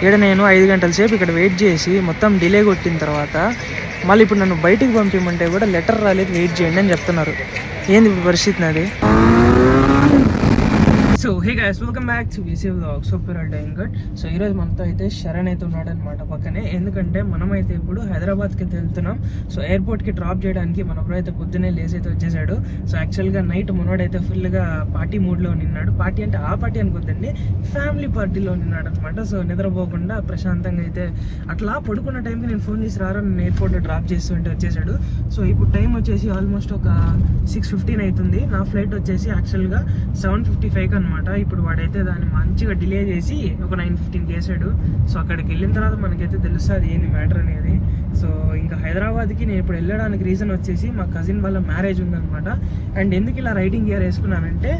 ఇక్కడ నేను 5 గంటల సేపు ఇక్కడ వెయిట్ చేసి మొత్తం డిలే కొట్టిన తర్వాత మళ్ళీ ఇప్పుడు నన్ను బయటికి పంపించమంటే కూడా లెటర్ రాలేదు, వెయిట్ చేయండి అని చెప్తున్నారు. ఏంది ఇప్పుడు పరిస్థితి నాది? So hey guys, welcome back to VC vlogs. Hope you are doing good. So ఈరోజు మనతో అయితే శరణ్ అయితే ఉన్నాడు అనమాట పక్కనే. ఎందుకంటే మనమైతే ఇప్పుడు హైదరాబాద్కి వెళ్తున్నాం. సో ఎయిర్పోర్ట్కి డ్రాప్ చేయడానికి మన బ్రో అయితే పొద్దున్నే లేసి అయితే వచ్చేసాడు. సో యాక్చువల్గా నైట్ మనోడైతే ఫుల్గా పార్టీ మూడ్లో ఉన్నాడు. పార్టీ అంటే ఆ పార్టీ అనుకోద్దండి, ఫ్యామిలీ పార్టీలో ఉన్నాడు అనమాట. సో నిద్రపోకుండా ప్రశాంతంగా అయితే అట్లా పడుకున్న టైంకి నేను ఫోన్ చేసి రారా నేను ఎయిర్పోర్ట్లో డ్రాప్ చేస్తూ ఉంటే వచ్చేసాడు. సో ఇప్పుడు టైం వచ్చేసి ఆల్మోస్ట్ ఒక 6:15 అవుతుంది. నా ఫ్లైట్ వచ్చేసి యాక్చువల్గా 7:55 అనమాట. ఇప్పుడు వాడైతే దాన్ని మంచిగా డిలే చేసి ఒక 9:15 చేసాడు. సో అక్కడికి వెళ్ళిన తర్వాత మనకైతే తెలుస్తుంది ఏంది మ్యాటర్ అనేది. సో ఇంకా హైదరాబాద్కి నేను ఇప్పుడు వెళ్ళడానికి రీజన్ వచ్చేసి మా కజిన్ వాళ్ళ మ్యారేజ్ ఉందన్నమాట. అండ్ ఎందుకు ఇలా రైడింగ్ గేర్ వేసుకున్నానంటే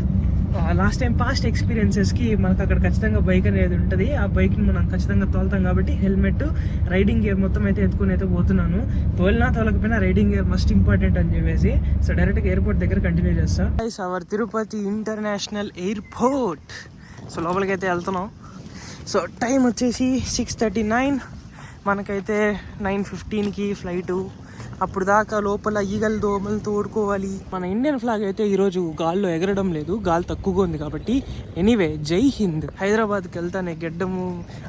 లాస్ట్ టైం పాస్ట్ ఎక్స్పీరియన్సెస్కి మనకు అక్కడ ఖచ్చితంగా బైక్ అనేది ఉంటుంది. ఆ బైక్ని మనం ఖచ్చితంగా తోలుతాం కాబట్టి హెల్మెట్, రైడింగ్ గేర్ మొత్తం అయితే ఎత్తుకుని అయితే పోతున్నాను. తోలకపోయినా రైడింగ్ గేర్ మస్ట్ ఇంపార్టెంట్ అని చెప్పేసి సో డైరెక్ట్గా ఎయిర్పోర్ట్ దగ్గర కంటిన్యూ చేస్తా. Our Tirupati international airport. So లోపలికి అయితే వెళ్తున్నాం. సో టైం వచ్చేసి 6:39. మనకైతే 9:15కి ఫ్లైటు. అప్పుడు దాకా లోపల ఈగలు దోమలు తోడుకోవాలి. మన ఇండియన్ ఫ్లాగ్ అయితే ఈరోజు గాల్లో ఎగరడం లేదు, గాలి తక్కువగా ఉంది కాబట్టి. ఎనీవే, జై హింద్. హైదరాబాద్కి వెళ్తానే గెడ్డము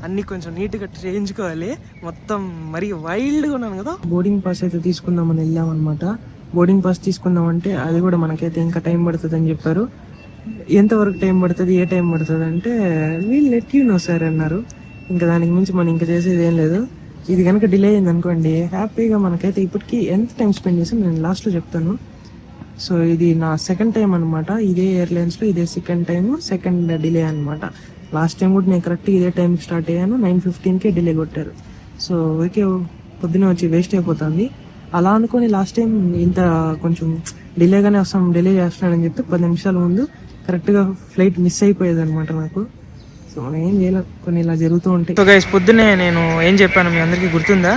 అన్ని కొంచెం నీట్గా చేయించుకోవాలి. మొత్తం మరీ వైల్డ్గా ఉన్నాను కదా. బోర్డింగ్ పాస్ అయితే తీసుకుందామని వెళ్ళామన్నమాట. బోర్డింగ్ పాస్ తీసుకుందామంటే అది కూడా మనకైతే ఇంకా టైం పడుతుంది అని చెప్పారు. ఎంతవరకు టైం పడుతుంది, ఏ టైం పడుతుంది అంటే వీళ్ళు లెట్ యూ నో సార్ అన్నారు. ఇంకా దానికి మించి మనం ఇంకా చేసేది ఏం లేదు. ఇది కనుక డిలే అయింది అనుకోండి, హ్యాపీగా మనకైతే ఇప్పటికీ ఎంత టైం స్పెండ్ చేసాం నేను లాస్ట్లో చెప్తాను. సో ఇది నా సెకండ్ టైం అనమాట ఇదే ఎయిర్లైన్స్లో, ఇదే సెకండ్ డిలే అనమాట. లాస్ట్ టైం కూడా నేను కరెక్ట్గా ఇదే టైంకి స్టార్ట్ అయ్యాను, 9:15కే డిలే కొట్టారు. సో ఓకే, పొద్దున వచ్చి వేస్ట్ అయిపోతుంది. అలా అనుకొని లాస్ట్ టైం ఇంత కొంచెం డిలే చేస్తున్నాడని చెప్పి 10 నిమిషాల ముందు కరెక్ట్గా ఫ్లైట్ మిస్ అయిపోయేది అనమాట నాకు. సో మనం ఏం చేయలేదు, కొన్ని ఇలా జరుగుతూ ఉంటాయి. సో గైస్, పొద్దున్నే నేను ఏం చెప్పాను మీ అందరికీ గుర్తుందా?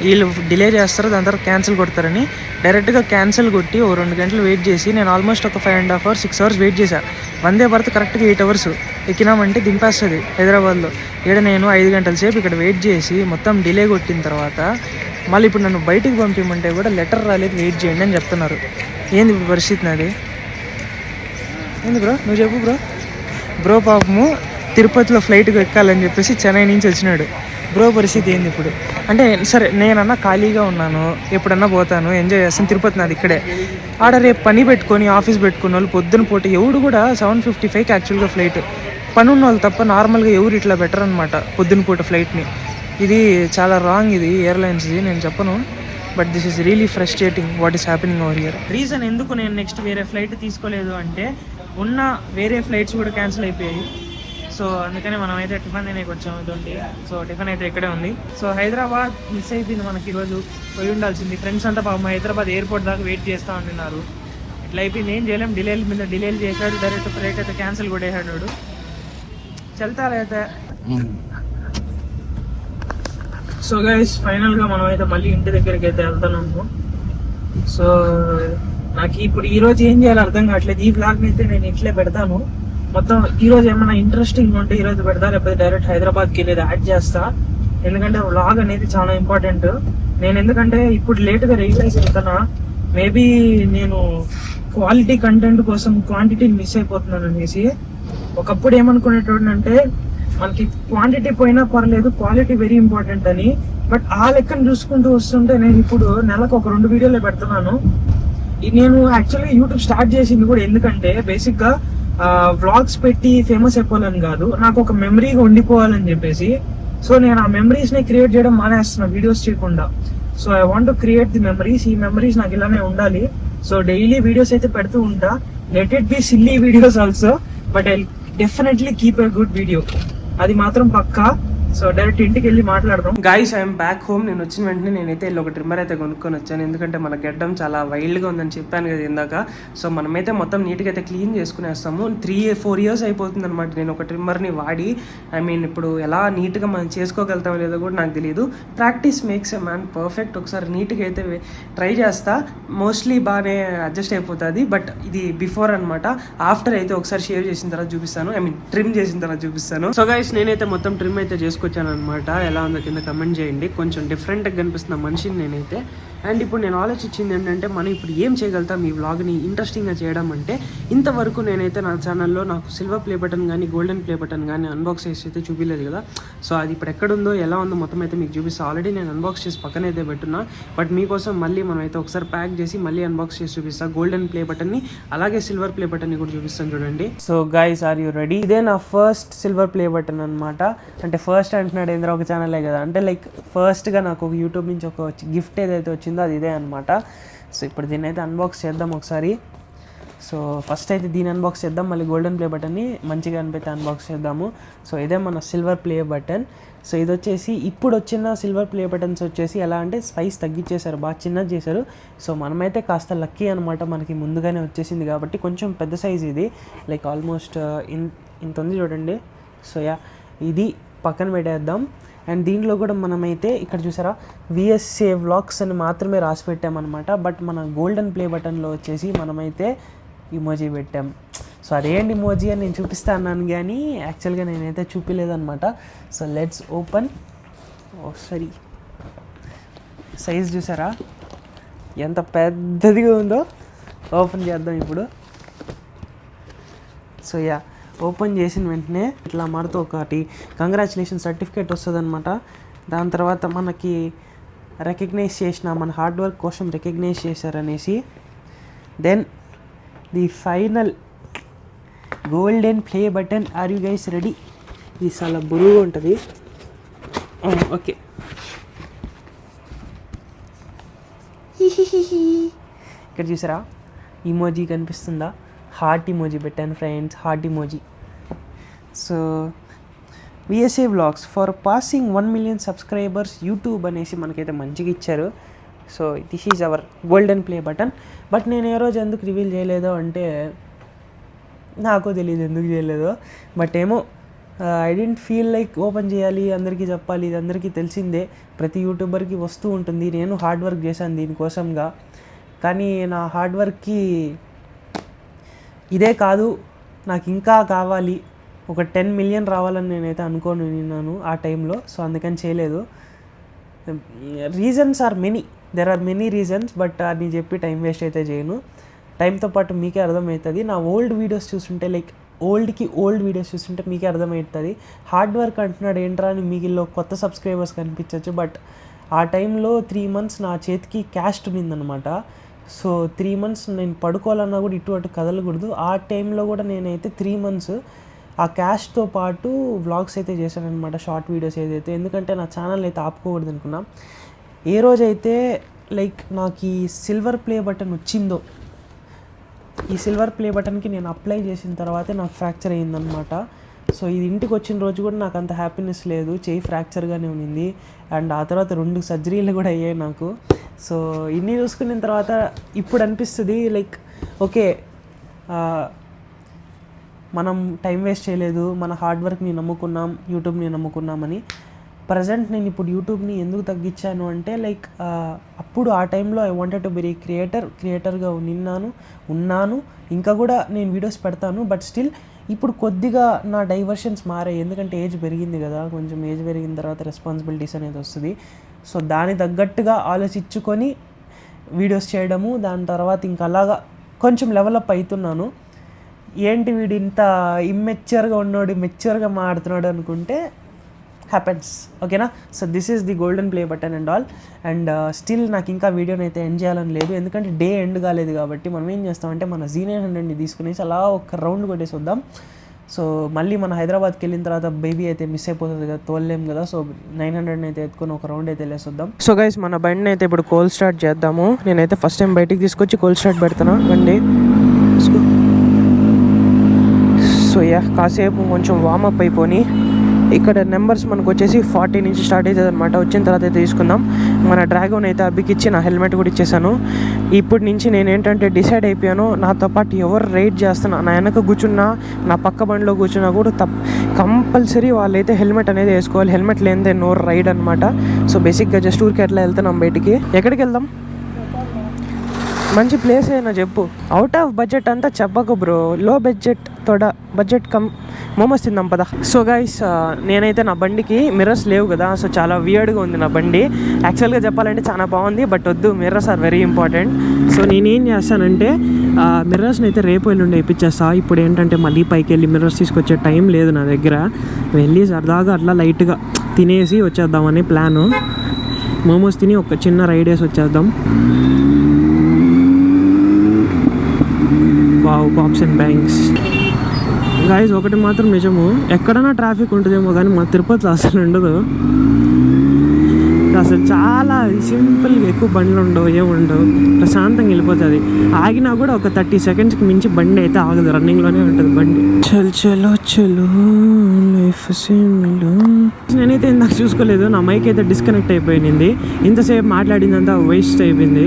వీళ్ళు డిలే చేస్తారు, దాని తర్వాత క్యాన్సిల్ కొడతారని. డైరెక్ట్గా క్యాన్సిల్ కొట్టి ఓ 2 గంటలు వెయిట్ చేసి నేను ఆల్మోస్ట్ ఒక 5.5 hours 6 hours వెయిట్ చేశాను. వందే భారత్ కరెక్ట్గా 8 hours ఎక్కినామంటే దింపేస్తుంది హైదరాబాద్లో. ఇక్కడ నేను 5 గంటల సేపు ఇక్కడ వెయిట్ చేసి మొత్తం డిలే కొట్టిన తర్వాత మళ్ళీ ఇప్పుడు నన్ను బయటికి పంపించమంటే కూడా లెటర్ రాలేదు, వెయిట్ చేయండి అని చెప్తున్నారు. ఏంది ఇప్పుడు పరిస్థితి నాది? ఏంది బ్రో, నువ్వు చెప్పు బ్రో పాపము తిరుపతిలో ఫ్లైట్కి ఎక్కాలని చెప్పేసి చెన్నై నుంచి వచ్చినాడు. బ్రో పరిస్థితి ఏంది ఇప్పుడు అంటే? సరే నేనన్నా ఖాళీగా ఉన్నాను, ఎప్పుడన్నా పోతాను, ఎంజాయ్ చేస్తాను. తిరుపతి నాది ఇక్కడే. ఆడ రేపు పని పెట్టుకొని ఆఫీస్ పెట్టుకున్న వాళ్ళు పొద్దున పూట ఎవడు కూడా 7:55కి యాక్చువల్గా ఫ్లైట్. పని ఉన్న వాళ్ళు తప్ప నార్మల్గా ఎవరు ఇట్లా బెటర్ అనమాట పొద్దున పూట ఫ్లైట్ని. ఇది చాలా రాంగ్, ఇది ఎయిర్లైన్స్ది, నేను చెప్పను. But this is really frustrating what is happening over here. Reason ఎందుకు నేను నెక్స్ట్ వేరే ఫ్లైట్ తీసుకోలేదు అంటే ఉన్న వేరే ఫ్లైట్స్ కూడా క్యాన్సిల్ అయిపోయాయి. సో అందుకని మనం అయితే టిఫిన్ తినే కొంచెం ఇదండి. సో టిఫిన్ అయితే ఇక్కడే ఉంది. సో హైదరాబాద్ మిస్ అయిపోయింది మనకి ఈరోజు. పోయి ఉండాల్సింది. ఫ్రెండ్స్ అంతా పాపం హైదరాబాద్ ఎయిర్పోర్ట్ దాకా వెయిట్ చేస్తూ ఉంటున్నారు. ఇట్లా అయిపోయింది, ఏం చేయలేం. డిలేల మీద డిలేలు చేశాడు, డైరెక్ట్ ఫ్లైట్ అయితే క్యాన్సిల్ కొట్టేశాడు వాడు. చల్తారైతే. సో గైస్, ఫైనల్గా మనం అయితే మళ్ళీ ఇంటి దగ్గరికి అయితే వెళ్తున్నాము. సో నాకు ఇప్పుడు ఈరోజు ఏం చేయాలో అర్థం కావట్లేదు. ఈ వ్లాగ్ని అయితే నేను ఇట్లే పెడతాను. మొత్తం ఈరోజు ఏమైనా ఇంట్రెస్టింగ్ ఉంటే ఈరోజు పెడతా, లేకపోతే డైరెక్ట్ హైదరాబాద్కి వెళ్ళేది యాడ్ చేస్తా. ఎందుకంటే వ్లాగ్ అనేది చాలా ఇంపార్టెంట్. నేను ఎందుకంటే ఇప్పుడు లేట్గా రియలైజ్ అవుతున్నా, మేబీ నేను క్వాలిటీ కంటెంట్ కోసం క్వాంటిటీని మిస్ అయిపోతున్నాను అనేసి. ఒకప్పుడు ఏమనుకునేటోడు అంటే మనకి క్వాంటిటీ పోయినా పర్లేదు, క్వాలిటీ వెరీ ఇంపార్టెంట్ అని. బట్ ఆ లెక్కను చూసుకుంటూ వస్తుంటే నేను ఇప్పుడు నెలకు ఒక 2 వీడియోలు పెడుతున్నాను. నేను యాక్చువల్గా యూట్యూబ్ స్టార్ట్ చేసింది కూడా ఎందుకంటే బేసిక్గా వ్లాగ్స్ పెట్టి ఫేమస్ అయిపోవాలని కాదు, నాకు ఒక మెమరీగా ఉండిపోవాలని చెప్పేసి. సో నేను ఆ మెమరీస్ని క్రియేట్ చేయడం మానేస్తున్నా వీడియోస్ చేయకుండా. So I want to create the memories. ఈ మెమరీస్ నాకు ఇలానే ఉండాలి. సో డైలీ వీడియోస్ అయితే పెడుతూ ఉంటా. Let it be silly videos also, but I definitely keep a good video, అది మాత్రం పక్కా. సో డైరెక్ట్ ఇంటికి వెళ్ళి మాట్లాడదాం. Guys, I'm back home. నేను వచ్చిన వెంటనే నేనైతే వెళ్ళి ఒక ట్రిమ్మర్ అయితే కొనుక్కొని వచ్చాను. ఎందుకంటే మన గెడ్డం చాలా వైల్డ్గా ఉందని చెప్పాను కదా ఇందాక. సో మనమైతే మొత్తం నీట్గా అయితే క్లీన్ చేసుకునేస్తాము. 3-4 years అయిపోతుంది అనమాట నేను ఒక ట్రిమ్మర్ని వాడి. ఐ మీన్ ఇప్పుడు ఎలా నీట్గా మనం చేసుకోగలుగుతామో లేదో కూడా నాకు తెలియదు. Practice makes a man perfect. ఒకసారి నీట్గా అయితే ట్రై చేస్తా, మోస్ట్లీ బాగానే అడ్జస్ట్ అయిపోతుంది. బట్ ఇది బిఫోర్ అనమాట. ఆఫ్టర్ అయితే ఒకసారి షేర్ చేసిన తర్వాత చూపిస్తాను, ఐ మీన్ ట్రిమ్ చేసిన తర్వాత చూపిస్తాను. సో గైస్, నేనైతే మొత్తం ట్రిమ్ అయితే చేసుకున్నాను. తీసుకొచ్చాను అనమాట. ఎలా ఉందో కింద కమెంట్ చేయండి. కొంచెం డిఫరెంట్గా కనిపిస్తున్న మనిషిని నేనైతే. అండ్ ఇప్పుడు నేను ఆలోచించింది ఏంటంటే మనం ఇప్పుడు ఏం చేయగలుగుతాం ఈ వ్లాగ్ని ఇంట్రెస్టింగ్గా చేయడం అంటే, ఇంతవరకు నేనైతే నా ఛానల్లో నాకు సిల్వర్ ప్లే బటన్ కానీ గోల్డెన్ ప్లే బటన్ కానీ అన్బాక్స్ చేసి అయితే చూపించలేదు కదా. సో అది ఇప్పుడు ఎక్కడుందో ఎలా ఉందో మొత్తం అయితే మీకు చూపిస్తాను. ఆల్రెడీ నేను అన్బాక్స్ చేసి పక్కన అయితే పెట్టున్నా, బట్ మీకోసం మళ్ళీ మనం అయితే ఒకసారి ప్యాక్ చేసి మళ్ళీ అన్బాక్స్ చేసి చూపిస్తాను. గోల్డెన్ ప్లే బటన్ని అలాగే సిల్వర్ ప్లే బటన్ని కూడా చూపిస్తాను చూడండి. So guys, are you ready? ఇదే నా ఫస్ట్ సిల్వర్ ప్లే బటన్ అనమాట. అంటే ఫస్ట్ అంటున్నాడు ఏంద్ర ఒక ఛానలే కదా అంటే, లైక్ ఫస్ట్గా నాకు ఒక యూట్యూబ్ నుంచి ఒక గిఫ్ట్ ఏదైతే వచ్చిందో అది ఇదే అనమాట. సో ఇప్పుడు దీన్ని అయితే అన్బాక్స్ చేద్దాం ఒకసారి. సో ఫస్ట్ అయితే దీన్ని అన్బాక్స్ చేద్దాం, మళ్ళీ గోల్డెన్ ప్లే బటన్ని మంచిగా అనిపితే అన్బాక్స్ చేద్దాము. సో ఇదే మన సిల్వర్ ప్లే బటన్. సో ఇది వచ్చేసి ఇప్పుడు వచ్చిన సిల్వర్ ప్లే బటన్స్ వచ్చేసి ఎలా అంటే సైజ్ తగ్గించేశారు, బాగా చిన్నది చేశారు. సో మనమైతే కాస్త లక్కీ అనమాట, మనకి ముందుగానే వచ్చేసింది కాబట్టి. కొంచెం పెద్ద సైజ్ ఇది, లైక్ ఆల్మోస్ట్ ఇంత ఉంది చూడండి. సో ఇది పక్కన పెట్టేద్దాం. అండ్ దీంట్లో కూడా మనమైతే ఇక్కడ చూసారా విఎస్ఏ వ్లాగ్స్ అని మాత్రమే రాసి పెట్టామన్నమాట. బట్ మన గోల్డెన్ ప్లే బటన్లో వచ్చేసి మనమైతే ఇమోజీ పెట్టాం. సో అదేంటి ఇమోజీ అని నేను చూపిస్తా అన్నాను కానీ యాక్చువల్గా నేనైతే చూపించలేదన్నమాట. So let's open. సరే, సైజ్ చూసారా ఎంత పెద్దదిగా ఉందో. ఓపెన్ చేద్దాం ఇప్పుడు. సో ఓపెన్ చేసిన వెంటనే ఇట్లా మనతో ఒకటి కంగ్రాచులేషన్ సర్టిఫికేట్ వస్తుంది అనమాట. దాని తర్వాత మనకి రికగ్నైజ్ చేసిన మన హార్డ్ వర్క్ కోసం రికగ్నైజ్ చేశారనేసి. Then the final golden play button. Are you guys ready? ఇది చాలా బరువుగా ఉంటుంది. ఓకే, ఇక్కడ చూసారా ఇమోజీ కనిపిస్తుందా? హార్ట్ ఇమోజీ పెట్టాను friends, heart emoji. So VSA vlogs for passing 1 million subscribers YouTube అనేసి మనకైతే మంచిగా ఇచ్చారు. So this is our golden play button. But నేను ఏ రోజు ఎందుకు రివీల్ చేయలేదో అంటే నాకు తెలియదు ఎందుకు చేయలేదో. బట్ ఏమో I didn't feel like open చేయాలి, అందరికీ చెప్పాలి. ఇది అందరికీ తెలిసిందే, ప్రతి యూట్యూబర్కి వస్తూ ఉంటుంది. నేను హార్డ్ వర్క్ చేశాను దీనికోసంగా, కానీ నా హార్డ్ వర్క్కి ఇదే కాదు, నాకు ఇంకా కావాలి. ఒక 10 million రావాలని నేనైతే అనుకోనున్నాను ఆ టైంలో. సో అందుకని చేయలేదు. Reasons are many, there are many reasons. But అని చెప్పి టైం వేస్ట్ అయితే చేయను. టైంతో పాటు మీకే అర్థమవుతుంది. నా ఓల్డ్ వీడియోస్ చూస్తుంటే, లైక్ ఓల్డ్ వీడియోస్ చూస్తుంటే మీకే అర్థమవుతుంది. హార్డ్ వర్క్ అంటున్నాడు ఏంట్రా అని మీలో కొత్త సబ్స్క్రైబర్స్ కనిపించవచ్చు. బట్ ఆ టైంలో 3 months నా చేతికి క్యాష్ ఉన్నిందనమాట. సో 3 months నేను పడుకోవాలన్నా కూడా ఇటు అటు కదలకూడదు. ఆ టైంలో కూడా నేనైతే 3 months ఆ క్యాష్తో పాటు వ్లాగ్స్ అయితే చేశాను అనమాట, షార్ట్ వీడియోస్ ఏదైతే. ఎందుకంటే నా ఛానల్ అయితే ఆపుకోకూడదు అనుకున్నా. ఏ రోజైతే లైక్ నాకు ఈ సిల్వర్ ప్లే బటన్ వచ్చిందో, ఈ సిల్వర్ ప్లే బటన్కి నేను అప్లై చేసిన తర్వాతే నాకు ఫ్రాక్చర్ అయ్యిందనమాట. సో ఇది ఇంటికి వచ్చిన రోజు కూడా నాకు అంత హ్యాపీనెస్ లేదు, చేయి ఫ్రాక్చర్గానే ఉన్నింది. అండ్ ఆ తర్వాత 2 సర్జరీలు కూడా అయ్యాయి నాకు. సో ఇన్ని చూసుకున్న తర్వాత ఇప్పుడు అనిపిస్తుంది లైక్ ఓకే, మనం టైం వేస్ట్ చేయలేదు, మన హార్డ్ వర్క్ని నమ్ముకున్నాం, యూట్యూబ్ని నమ్ముకున్నామని. ప్రజెంట్ నేను ఇప్పుడు యూట్యూబ్ని ఎందుకు అంటే లైక్ అప్పుడు ఆ టైంలో ఐ వాంటెడ్ టు బి క్రియేటర్గా ఉన్నాను. ఇంకా కూడా నేను వీడియోస్ పెడతాను. బట్ స్టిల్ ఇప్పుడు కొద్దిగా నా డైవర్షన్స్ మారాయి. ఎందుకంటే ఏజ్ పెరిగింది కదా, కొంచెం ఏజ్ పెరిగిన తర్వాత రెస్పాన్సిబిలిటీస్ అనేది వస్తుంది. సో దాని తగ్గట్టుగా ఆలోచించుకొని వీడియోస్ చేయడము. దాని తర్వాత ఇంకా అలాగా కొంచెం లెవెలప్ అవుతున్నాను. ఏంటి వీడు ఇంత ఇమ్మెచ్యూర్గా ఉన్నాడు, మెచ్యూర్గా మాడుతున్నాడు అనుకుంటే హ్యాపెన్స్, ఓకేనా. So this is the golden play button and all. And still నాకు ఇంకా వీడియోని అయితే ఎండ్ చేయాలని లేదు, ఎందుకంటే డే ఎండ్ కాలేదు కాబట్టి. మనం ఏం చేస్తామంటే మన Z900ని తీసుకునేసి అలా ఒక రౌండ్ కొట్టేసి వద్దాం. సో మళ్ళీ మన హైదరాబాద్కి వెళ్ళిన తర్వాత బేబీ అయితే మిస్ అయిపోతుంది కదా, తోలేం కదా. సో 900 అయితే ఎత్తుకొని ఒక రౌండ్ అయితే వెళ్ళేసొద్దాం. సో గైస్, మన బండిని అయితే ఇప్పుడు కోల్డ్ స్టార్ట్ చేద్దాము. నేనైతే ఫస్ట్ టైం బయటికి తీసుకొచ్చి కోల్డ్ స్టార్ట్ పెడతాను బండి. సో కాసేపు కొంచెం వార్మప్ అయిపోయి ఇక్కడ నెంబర్స్ మనకు వచ్చేసి 40 నుంచి స్టార్ట్ అవుతుంది అనమాట. వచ్చిన తర్వాత అయితే తీసుకుందాం. మన డ్రాగన్ అయితే అబ్బికిచ్చి నా హెల్మెట్ కూడా ఇచ్చేసాను. ఇప్పటి నుంచి నేను ఏంటంటే డిసైడ్ అయిపోయాను, నాతో పాటు ఎవరు రైడ్ చేస్తున్నా, నా వెనక కూర్చున్నా, నా పక్క బండిలో కూర్చున్నా కూడా కంపల్సరీ వాళ్ళైతే హెల్మెట్ అనేది వేసుకోవాలి. హెల్మెట్ లేనిదే నో రైడ్ అనమాట. సో బేసిక్గా జస్ట్ ఊరికి ఎట్లా వెళ్తున్నాం బయటికి. ఎక్కడికి వెళ్దాం? మంచి ప్లేస్ అయినా చెప్పు. అవుట్ ఆఫ్ బడ్జెట్ అంతా చెప్పకు బ్రో, లో బడ్జెట్ తోడా బడ్జెట్ కమ్ మోమోస్ తిందాం పదా. సో గైస్ నేనైతే నా బండికి మిర్రర్స్ లేవు కదా, సో చాలా వియర్డ్గా ఉంది నా బండి. యాక్చువల్గా చెప్పాలంటే చాలా బాగుంది, బట్ వద్దు, mirrors are very important. So నేనేం చేస్తానంటే మిర్రర్స్ని అయితే రేపు ఎల్లుండి వేయించేస్తా. ఇప్పుడు ఏంటంటే మళ్ళీ పైకి వెళ్ళి మిర్రర్స్ తీసుకొచ్చే టైం లేదు నా దగ్గర. వెళ్ళి సరదాగా అట్లా లైట్గా తినేసి వచ్చేద్దామని ప్లాను. మోమోస్ తిని ఒక చిన్న రైడ్ వేసి వచ్చేద్దాం. Wow, pops and bangs. Guys ఒకటి మాత్రం నిజము, ఎక్కడైనా ట్రాఫిక్ ఉంటుందేమో కానీ మా తిరుపతిలో అసలు ఉండదు. అసలు చాలా సింపుల్గా, ఎక్కువ బండ్లు ఉండవు, ఏముండవు, ప్రశాంతంగా వెళ్ళిపోతుంది. ఆగినా కూడా ఒక 30 సెకండ్స్కి మించి బండి అయితే ఆగదు, రన్నింగ్లోనే ఉంటుంది బండి. చలో చలో లైఫ్ సేమిలో. నేనైతే ఇందాక చూసుకోలేదు, నా మైక్ అయితే డిస్కనెక్ట్ అయిపోయింది. ఇంతసేపు మాట్లాడిందంతా వేస్ట్ అయిపోయింది.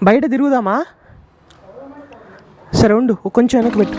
బయట తిరుగుదామా? సరే ఉండు, కొంచెం వెనక్కి పెట్టు.